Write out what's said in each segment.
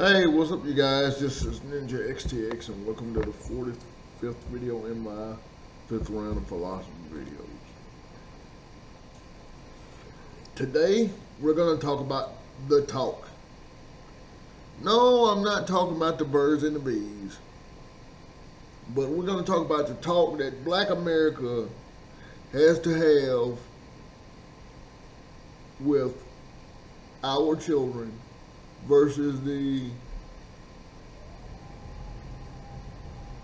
Hey, what's up, you guys? This is Ninjaxtx, and welcome to the 45th video in my fifth round of philosophy videos. Today, we're going to talk about the talk. No, I'm not talking about the birds and the bees, but we're going to talk about the talk that Black America has to have with our children versus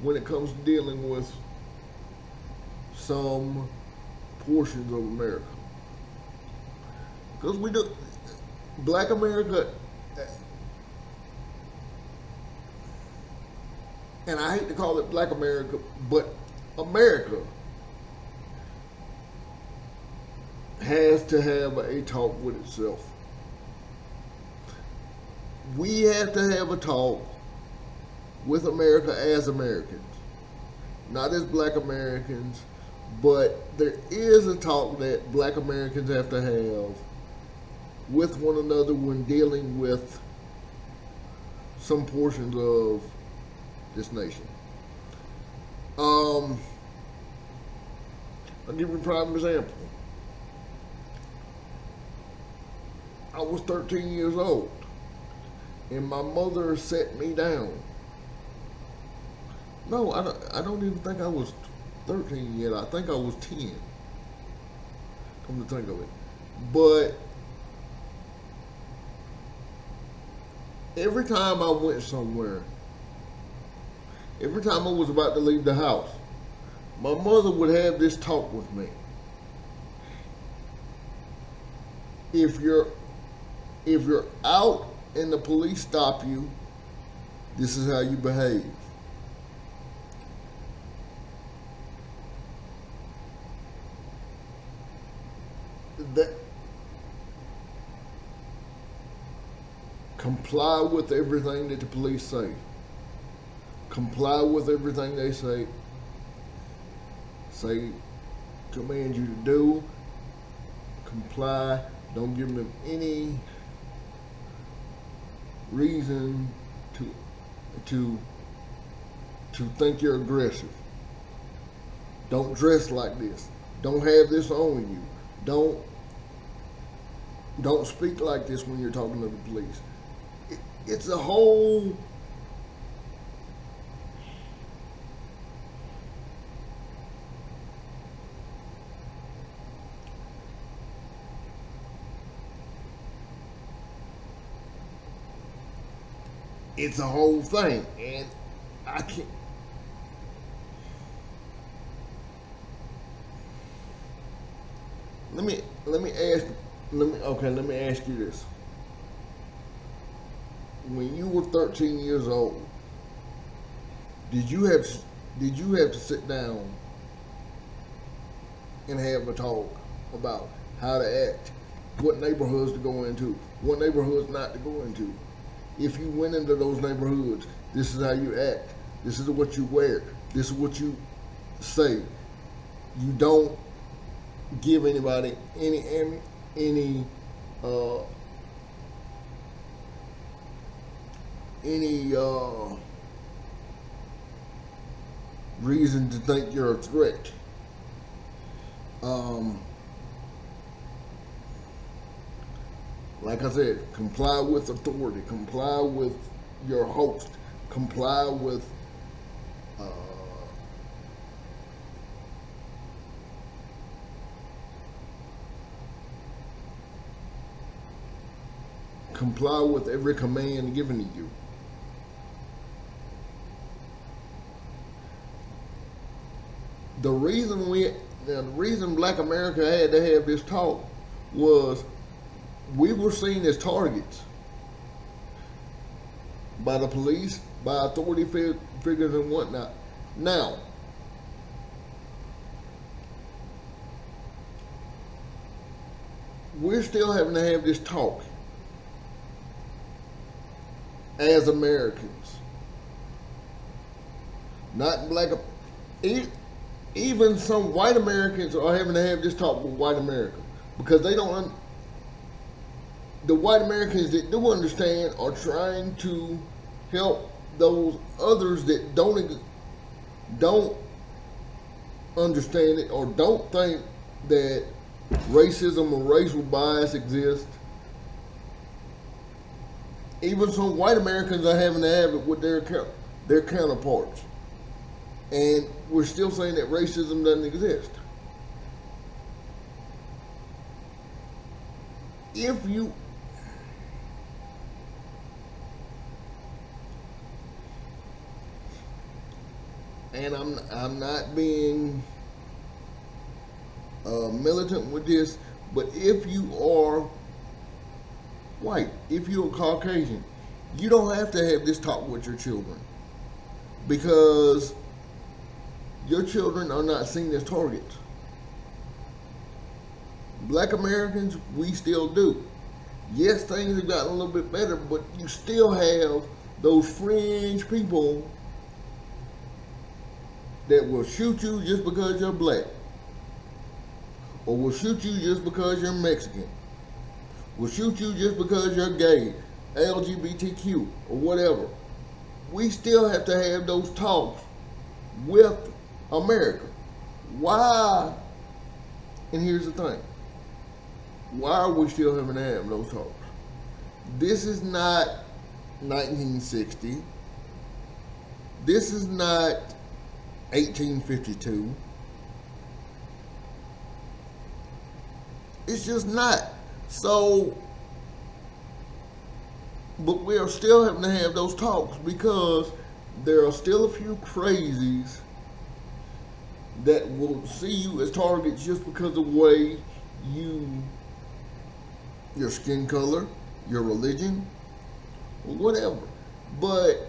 when it comes to dealing with some portions of America. Because we do, Black America, and I hate to call it Black America, but America has to have a talk with itself. We have to have a talk with America as Americans, not as Black Americans, but there is a talk that Black Americans have to have with one another when dealing with some portions of this nation. I'll give you a prime example. I was 13 years old, and my mother set me down. No, I don't even think I was 13 yet. I think I was 10. Come to think of it. But every time I went somewhere, every time I was about to leave the house, my mother would have this talk with me. If you're out and the police stop you, this is how you behave. That comply with everything that the police say. Comply with everything they say command you to do. Comply. Don't give them any reason to think you're aggressive. Don't dress like this. Don't have this on you. Don't speak like this when you're talking to the police. It's a whole thing, and I can't. Let me ask you this. When you were 13 years old, did you have to sit down and have a talk about how to act, what neighborhoods to go into, what neighborhoods not to go into? If you went into those neighborhoods, this is how you act. This is what you wear. This is what you say. You don't give anybody any reason to think you're a threat. Like I said, comply with authority, comply with your host, comply with every command given to you. The reason Black America had to have this talk was we were seen as targets by the police, by authority figures and whatnot. Now, we're still having to have this talk as Americans. Not Black. Even some white Americans are having to have this talk with white America because they don't the white Americans that do understand are trying to help those others that don't understand it or don't think that racism or racial bias exists. Even some white Americans are having to have it with their counterparts, and we're still saying that racism doesn't exist. If you and I'm not being militant with this, but if you are white, if you're Caucasian, you don't have to have this talk with your children because your children are not seen as targets. Black Americans, we still do. Yes, things have gotten a little bit better, but you still have those fringe people that will shoot you just because you're black, or will shoot you just because you're Mexican, will shoot you just because you're gay, LGBTQ, or whatever. We still have to have those talks with America. Why? And here's the thing. Why are we still having to have those talks? This is not 1960. This is not 1852. It's just not. So, but we are still having to have those talks because there are still a few crazies that will see you as targets just because of the way your skin color, your religion, or whatever. But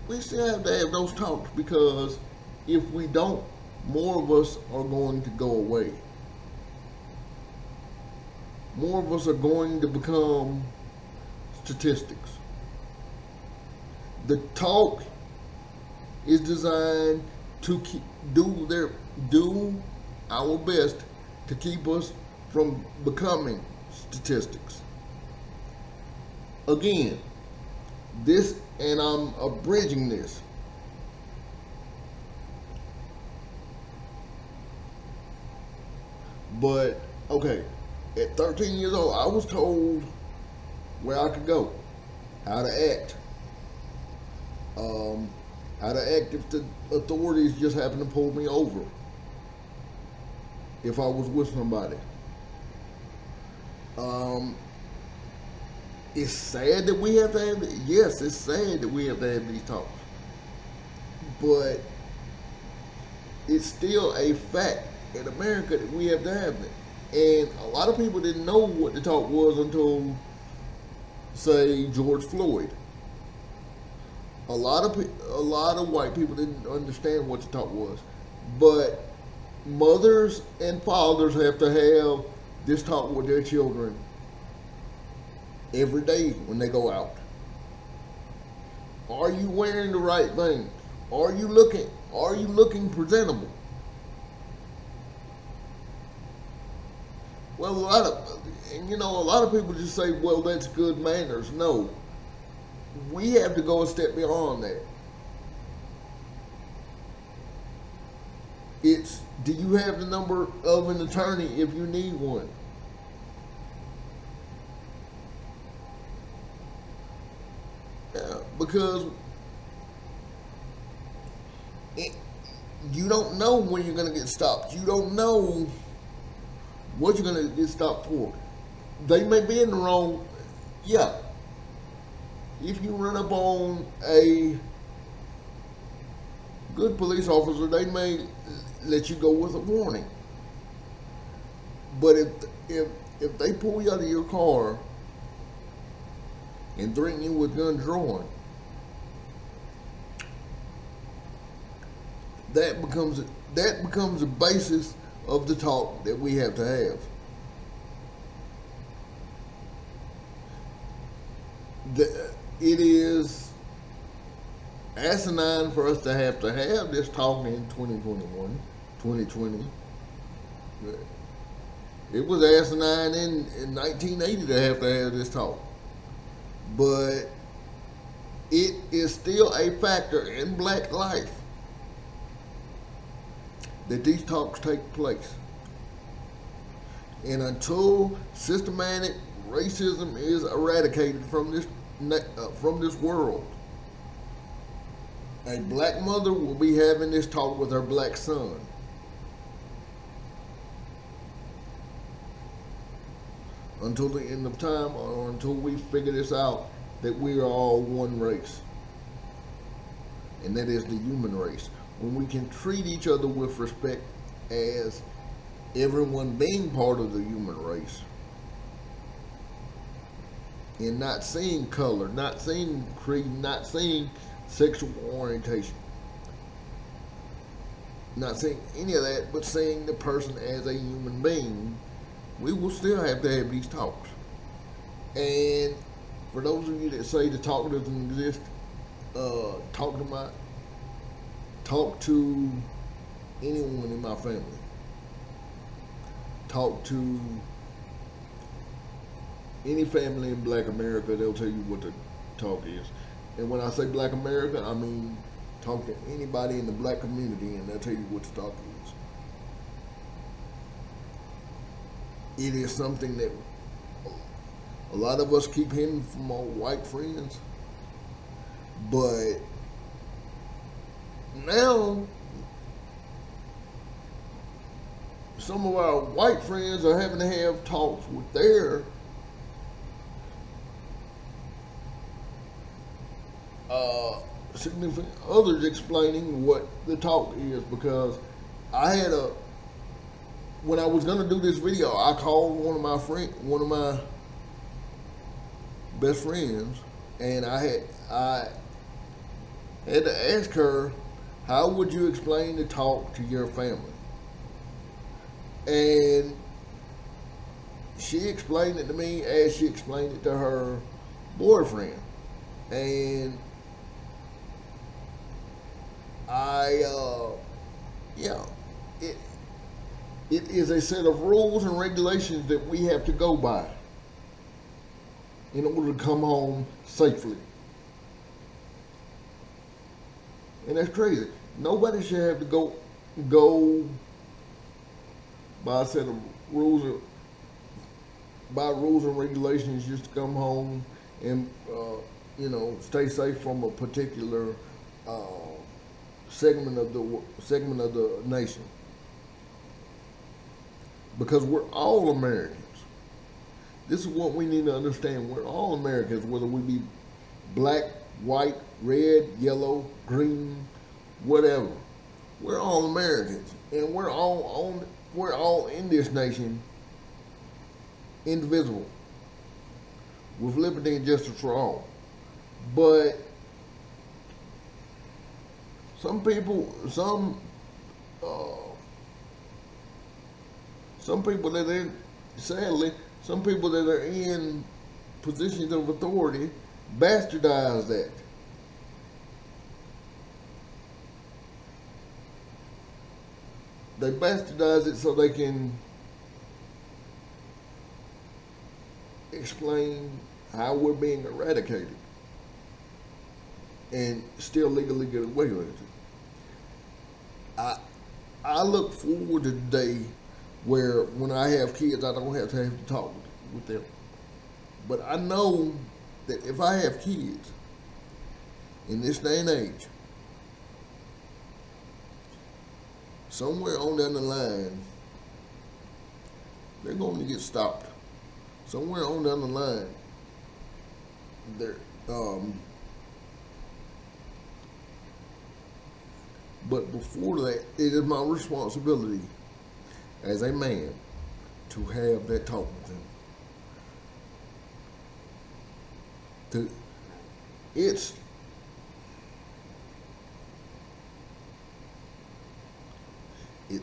we still have to have those talks because if we don't, more of us are going to go away. More of us are going to become statistics. The talk is designed to do our best to keep us from becoming statistics. Again, this, and I'm abridging this. But, okay, at 13 years old, I was told where I could go, how to act. How to act if the authorities just happened to pull me over. If I was with somebody. It's sad that we have to have it. Yes, it's sad that we have to have these talks. But it's still a fact in America that we have to have it. And a lot of people didn't know what the talk was until, say, George Floyd. A lot of white people didn't understand what the talk was. But mothers and fathers have to have this talk with their children every day when they go out. Are you wearing the right thing? Are you looking presentable? Well, a lot of people just say, well, that's good manners. No. We have to go a step beyond that. It's, do you have the number of an attorney if you need one? Because you don't know when you're going to get stopped. You don't know what you're going to get stopped for. They may be in the wrong. Yeah. If you run up on a good police officer, they may let you go with a warning. But if they pull you out of your car and threaten you with guns drawn, that becomes the basis of the talk that we have to have. It is asinine for us to have this talk in 2021, 2020. It was asinine in 1980 to have this talk. But it is still a factor in black life that these talks take place. And until systematic racism is eradicated from this world, a black mother will be having this talk with her black son. Until the end of time, or until we figure this out, that we are all one race. And that is the human race. When we can treat each other with respect as everyone being part of the human race, and not seeing color, not seeing creed, not seeing sexual orientation, not seeing any of that, but seeing the person as a human being, we will still have to have these talks. And for those of you that say the talk doesn't exist, talk to anyone in my family. Talk to any family in Black America, they'll tell you what the talk is. And when I say Black America, I mean talk to anybody in the black community and they'll tell you what the talk is. It is something that a lot of us keep hidden from our white friends, but now some of our white friends are having to have talks with their significant others explaining what the talk is, because when I was gonna do this video, I called one of my best friends, and I had to ask her, how would you explain the talk to your family? And she explained it to me as she explained it to her boyfriend. And it is a set of rules and regulations that we have to go by in order to come home safely. And that's crazy. Nobody should have to go by a set of rules and regulations just to come home and stay safe from a particular segment of the nation. Because we're all Americans. This is what we need to understand. We're all Americans, whether we be black, white, red, yellow, green, whatever. We're all Americans, and we're all in this nation, indivisible, with liberty and justice for all. But some people that are in positions of authority bastardize that. They bastardize it so they can explain how we're being eradicated and still legally get away with it. I look forward to the day where when I have kids, I don't have to talk with them. But I know that if I have kids in this day and age, somewhere on down the line, they're going to get stopped. Somewhere on down the line, but before that, it is my responsibility as a man to have that talk with them. It's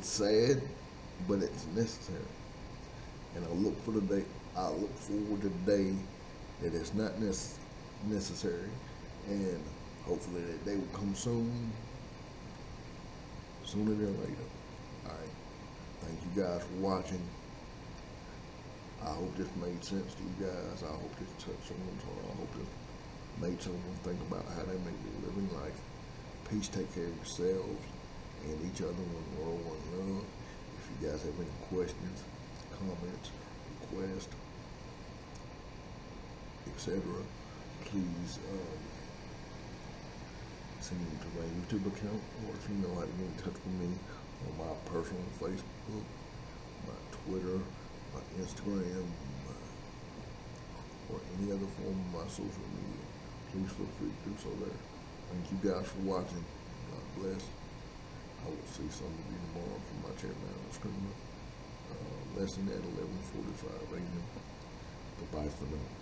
sad, but it's necessary. And I look forward to the day that it's not necessary, and hopefully that day will come soon, sooner than later. All right. Thank you guys for watching. I hope this made sense to you guys. I hope this touched someone's heart. I hope this made someone think about how they make their living life. Peace, take care of yourselves and each other in world one love. If you guys have any questions, comments, requests, etc., please send them to my YouTube account, or if you know how to get in touch with me on my personal Facebook, my Twitter, my Instagram, or any other form of my social media, please feel free to do so there. Thank you guys for watching. God bless. I will see some of you tomorrow from my chairman on screen. Lesson at 11:45 a.m. Bye-bye for now.